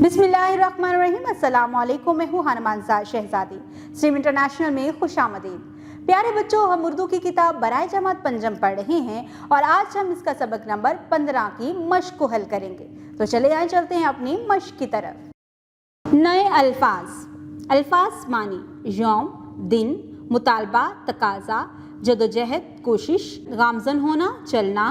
बिस्मिल्लाहिर्रहमानिर्रहीम। अस्सलाम वालेकुम। मैं हूँ हनुमानजा शहजादी। स्ट्रीम इंटरनेशनल में खुशामदीद। प्यारे बच्चों, हम उर्दू की किताब बराए जमात पंजम पढ़ रहे हैं और आज हम इसका सबक नंबर 15 की मश्क को हल करेंगे। तो चले आए चलते हैं अपनी मश्क की तरफ। नए अल्फाज। अल्फाज मानी यौम, दिन, मुतालबा, तकाजा, जदोजहद, कोशिश, गामजन होना, चलना,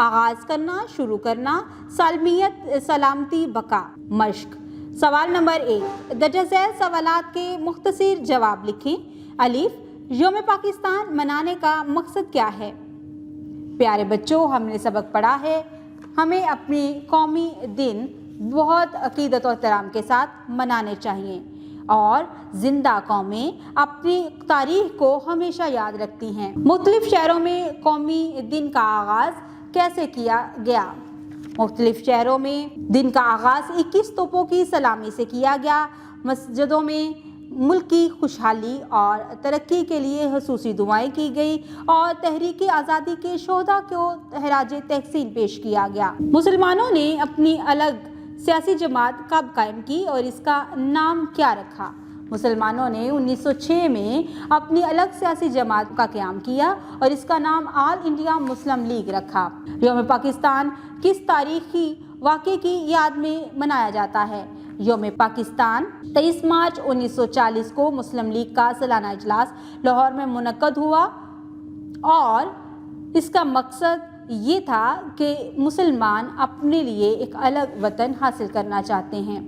आगाज करना, शुरू करना, सालमियत, सलामती, बका। मश्क। सवाल नंबर 1, दर्ज झैल सवालात के मुख्तसर जवाब लिखें। अलिफ, यौम पाकिस्तान मनाने का मकसद क्या है? प्यारे बच्चों, हमने सबक पढ़ा है हमें अपनी कौमी दिन बहुत अकीदत और एहतराम के साथ मनाने चाहिए और जिंदा कौमें अपनी तारीख को हमेशा याद रखती हैं। मुख्तलिफ शहरों में कौमी दिन का आगाज़ कैसे किया गया? मुख्तलिफ शहरों में दिन का आगाज़ 21 तोपों की सलामी से किया गया। मस्जिदों में मुल्क की खुशहाली और तरक्की के लिए खुसूसी दुआएं की गई और तहरीक आज़ादी के शोहदा को खराज तहसीन पेश किया गया। मुसलमानों ने अपनी अलग सियासी जमात कब कायम की और इसका नाम क्या रखा? मुसलमानों ने 1906 में अपनी अलग सियासी जमात का क़याम किया और इसका नाम ऑल इंडिया मुस्लिम लीग रखा। यौम पाकिस्तान किस तारीखी वाक़े की याद में मनाया जाता है? यौम पाकिस्तान 23 मार्च 1940 को मुस्लिम लीग का सालाना इजलास लाहौर में मुनक्कद हुआ और इसका मकसद ये था कि मुसलमान अपने लिए एक अलग वतन हासिल करना चाहते हैं।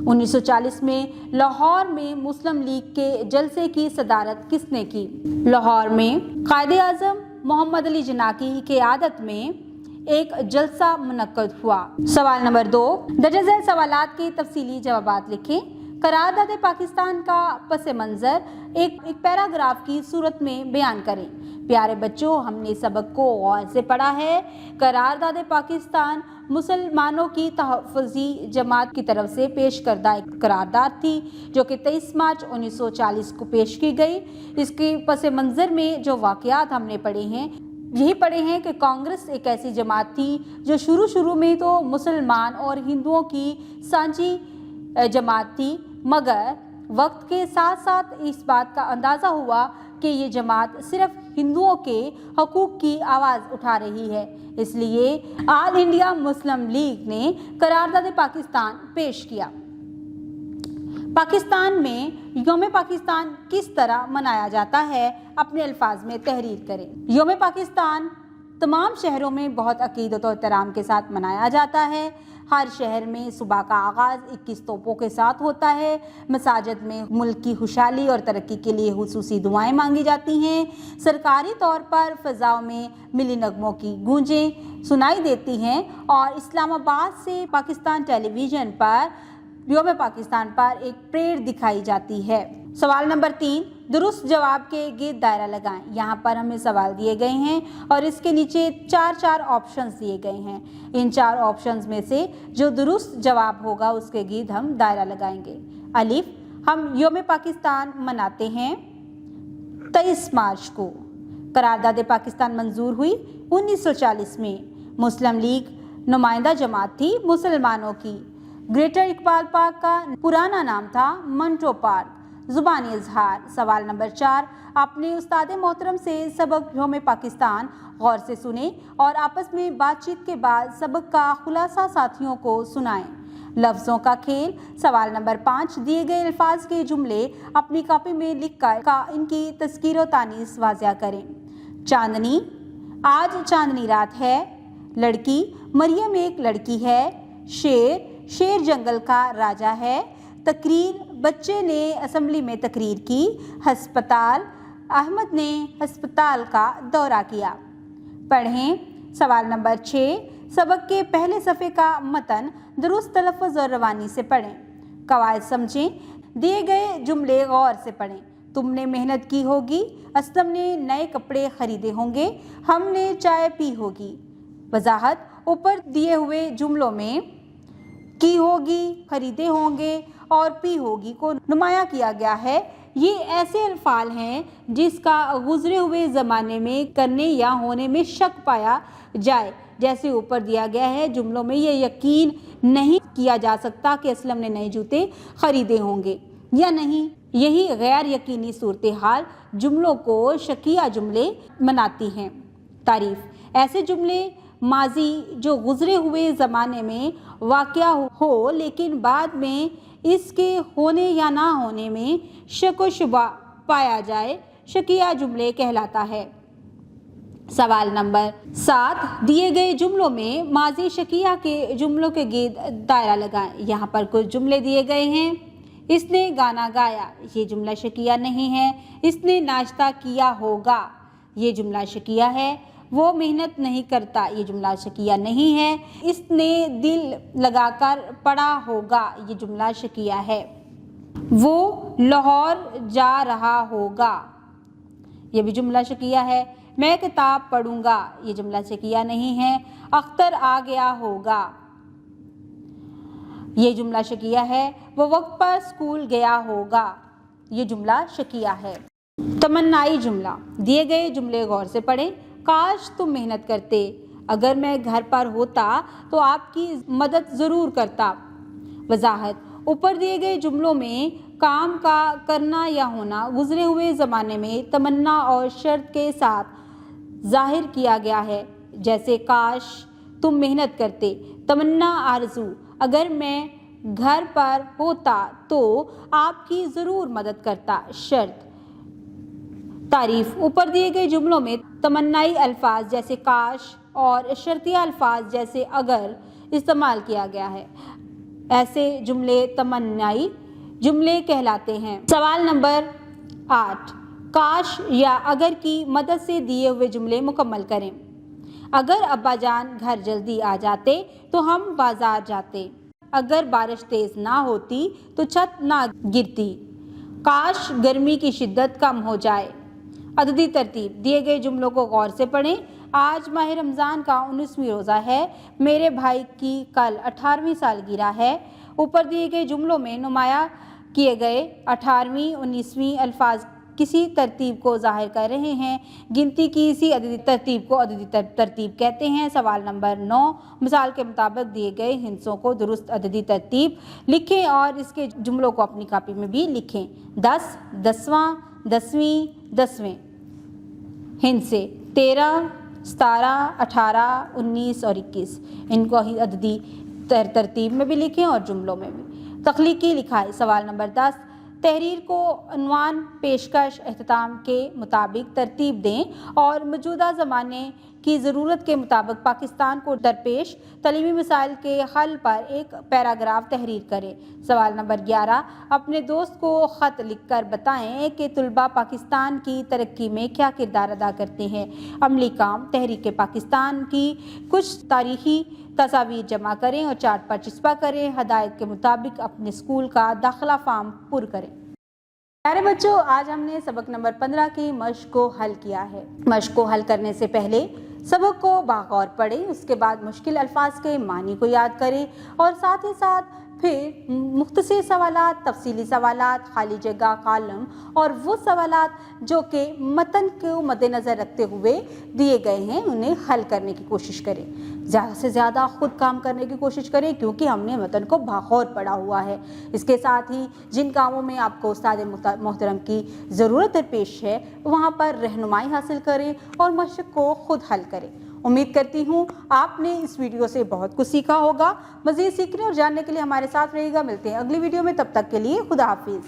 1940 में लाहौर में मुस्लिम लीग के जलसे की सदारत किसने की? लाहौर में कायदे आज़म मोहम्मद अली जिन्ना की क़यादत में एक जलसा मुनक्कद हुआ। सवाल नंबर 2, दर्ज झैल सवालात के तफसीली जवाबात लिखें। करारदाद पाकिस्तान का पस मंज़र एक पैराग्राफ की सूरत में बयान करें। प्यारे बच्चों, हमने सबक को गौर से पढ़ा है। करारदाद पाकिस्तान मुसलमानों की तहफ़्फ़ुज़ी जमात की तरफ से पेश करदा एक करारदाद थी जो कि 23 मार्च 1940 को पेश की गई। इसके पस मंज़र में जो वाक़यात हमने पढ़े हैं यही पढ़े हैं कि कांग्रेस एक ऐसी जमात थी जो शुरू में तो मुसलमान और हिंदुओं की सांझी जमात थी, मगर वक्त के साथ साथ इस बात का अंदाज़ा हुआ कि ये जमात सिर्फ हिंदुओं के हकूक़ की आवाज़ उठा रही है। इसलिए ऑल इंडिया मुस्लिम लीग ने करारदाद पाकिस्तान पेश किया। पाकिस्तान में यौम पाकिस्तान किस तरह मनाया जाता है? अपने अल्फाज में तहरीर करें। यौम पाकिस्तान तमाम शहरों में बहुत अकीदत और एहतराम के साथ मनाया जाता है। हर शहर में सुबह का आगाज़ 21 तोपों के साथ होता है। मसाजिद में मुल्क की खुशहाली और तरक्की के लिए खुसूसी दुआएं मांगी जाती हैं। सरकारी तौर पर फ़ज़ाओं में मिली नगमों की गूंजें सुनाई देती हैं और इस्लामाबाद से पाकिस्तान टेलीविज़न पर यौम पाकिस्तान पर एक परेड दिखाई जाती है। सवाल नंबर 3, दुरुस्त जवाब के गिर्द दायरा लगाएं। यहाँ पर हमें सवाल दिए गए हैं और इसके नीचे 4 ऑप्शंस दिए गए हैं। इन 4 ऑप्शंस में से जो दुरुस्त जवाब होगा उसके गिर्द हम दायरा लगाएंगे। अलिफ, हम यौम पाकिस्तान मनाते हैं 23 मार्च को। करारदाद पाकिस्तान मंजूर हुई 1940 में। मुस्लिम लीग नुमाइंदा जमात थी मुसलमानों की। ग्रेटर इकबाल पार्क का पुराना नाम था मंटो पार्क। ज़ुबानी इजहार। सवाल नंबर 4, अपने उस्ताद मोहतरम से सबक यौम पाकिस्तान गौर से सुने और आपस में बातचीत के बाद सबक का खुलासा साथियों को सुनाएं। लफ्ज़ों का खेल। सवाल नंबर 5, दिए गए अल्फाज के जुमले अपनी कॉपी में लिख कर इनकी तज़कीर व तानीस वाज़िया करें। चांदनी, आज चांदनी रात है। लड़की, मरियम एक लड़की है। शेर जंगल का राजा है। तकरीर, बच्चे ने असम्बली में तकरीर की। हस्पताल, अहमद ने हस्पताल का दौरा किया। पढ़ें। सवाल नंबर 6, सबक के पहले सफ़े का मतन दुरुस्त तलफ़्फ़ुज़ और रवानी से पढ़ें। कवायद समझें। दिए गए जुमले गौर से पढ़ें। तुमने मेहनत की होगी। असलम ने नए कपड़े खरीदे होंगे। हमने चाय पी होगी। वजाहत, ऊपर दिए हुए जुमलों में की होगी, खरीदे होंगे और पी होगी को नुमाया किया गया है। یہ ایسے الفاظ ہیں جس کا گزرے ہوئے زمانے میں کرنے یا ہونے میں شک پایا جائے، جیسے اوپر دیا گیا ہے۔ جملوں میں یہ یقین نہیں کیا جا سکتا کہ اسلم نے نئے جوتے خریدے ہوں گے یا نہیں۔ یہی غیر یقینی صورتحال جملوں کو شکیہ جملے بناتی ہیں۔ تعریف: ایسے جملے ماضی جو گزرے ہوئے زمانے میں واقع ہو لیکن بعد میں اس کے ہونے یا نہ ہونے میں شک و شبہ پایا جائے، شکیہ جملے کہلاتا ہے۔ سوال نمبر 7، دیے گئے جملوں میں ماضی شکیہ کے جملوں کے گرد دائرہ لگائیں۔ یہاں پر کچھ جملے دیے گئے ہیں۔ اس نے گانا گایا، یہ جملہ شکیہ نہیں ہے۔ اس نے ناشتہ کیا ہوگا، یہ جملہ شکیہ ہے۔ وہ محنت نہیں کرتا، یہ جملہ شکیہ نہیں ہے۔ اس نے دل لگا کر پڑھا ہوگا، یہ جملہ شکیہ ہے۔ وہ لاہور جا رہا ہوگا، یہ بھی جملہ شکیہ ہے۔ میں کتاب پڑھوں گا، یہ جملہ شکیہ نہیں ہے۔ اختر آ گیا ہوگا، یہ جملہ شکیہ ہے۔ وہ وقت پر اسکول گیا ہوگا، یہ جملہ شکیہ ہے۔ تمنائی جملہ: دیے گئے جملے غور سے پڑھیں۔ کاش تم محنت کرتے، اگر میں گھر پر ہوتا تو آپ کی مدد ضرور کرتا۔ وضاحت: اوپر دیے گئے جملوں میں کام کا کرنا یا ہونا گزرے ہوئے زمانے میں تمنا اور شرط کے ساتھ ظاہر کیا گیا ہے، جیسے کاش تم محنت کرتے۔ تمنا آرزو: اگر میں گھر پر ہوتا تو آپ کی ضرور مدد کرتا۔ شرط: تعریف: اوپر دیے گئے جملوں میں تمنائی الفاظ جیسے کاش اور شرطیہ الفاظ جیسے اگر استعمال کیا گیا ہے۔ ایسے جملے تمنائی جملے کہلاتے ہیں۔ سوال نمبر 8، کاش یا اگر کی مدد سے دیے ہوئے جملے مکمل کریں۔ اگر ابا جان گھر جلدی آ جاتے تو ہم بازار جاتے۔ اگر بارش تیز نہ ہوتی تو چھت نہ گرتی۔ کاش گرمی کی شدت کم ہو جائے۔ عددی ترتیب: دیے گئے جملوں کو غور سے پڑھیں۔ آج ماہ رمضان کا 19واں روزہ ہے۔ میرے بھائی کی کل 18ویں سالگرہ ہے۔ اوپر دیے گئے جملوں میں نمایاں کیے گئے 18ویں 19ویں الفاظ کسی ترتیب کو ظاہر کر رہے ہیں۔ گنتی کی اسی عددی ترتیب کو عددی ترتیب کہتے ہیں۔ سوال نمبر 9، مثال کے مطابق دیے گئے ہندسوں کو درست عددی ترتیب لکھیں اور اس کے جملوں کو اپنی کاپی میں بھی لکھیں۔ 10، 10واں، 10ویں، 10ویں۔ ہندسے 13، 17، 18، 19 اور 21۔ ان کو ہی عددی ترتیب میں بھی لکھیں اور جملوں میں بھی۔ تخلیقی لکھائی۔ سوال نمبر 10، تحریر کو عنوان، پیشکش، اختتام کے مطابق ترتیب دیں اور موجودہ زمانے کی ضرورت کے مطابق پاکستان کو درپیش تعلیمی مسائل کے حل پر ایک پیراگراف تحریر کریں۔ سوال نمبر 11، اپنے دوست کو خط لکھ کر بتائیں کہ طلباء پاکستان کی ترقی میں کیا کردار ادا کرتے ہیں۔ عملی کام: تحریک پاکستان کی کچھ تاریخی تصاویر جمع کریں اور چارٹ پر چسپاں کریں۔ ہدایت کے مطابق اپنے اسکول کا داخلہ فارم پر کریں۔ پیارے بچوں، آج ہم نے سبق نمبر 15 کی مشق کو حل کیا ہے۔ مشق کو حل کرنے سے پہلے سبق کو باغور پڑھیں، اس کے بعد مشکل الفاظ کے معنی کو یاد کریں اور ساتھ ہی ساتھ پھر مختصر سوالات، تفصیلی سوالات، خالی جگہ کالم اور وہ سوالات جو کہ متن کو مد نظر رکھتے ہوئے دیے گئے ہیں انہیں حل کرنے کی کوشش کریں۔ زیادہ سے زیادہ خود کام کرنے کی کوشش کریں کیونکہ ہم نے متن کو باغور پڑھا ہوا ہے۔ اس کے ساتھ ہی جن کاموں میں آپ کو استاد محترم کی ضرورت درپیش ہے وہاں پر رہنمائی حاصل کریں اور مشق کو خود حل کریں۔ امید کرتی ہوں آپ نے اس ویڈیو سے بہت کچھ سیکھا ہوگا۔ مزید سیکھنے اور جاننے کے لیے ہمارے ساتھ رہیے گا۔ ملتے ہیں اگلی ویڈیو میں، تب تک کے لیے خدا حافظ۔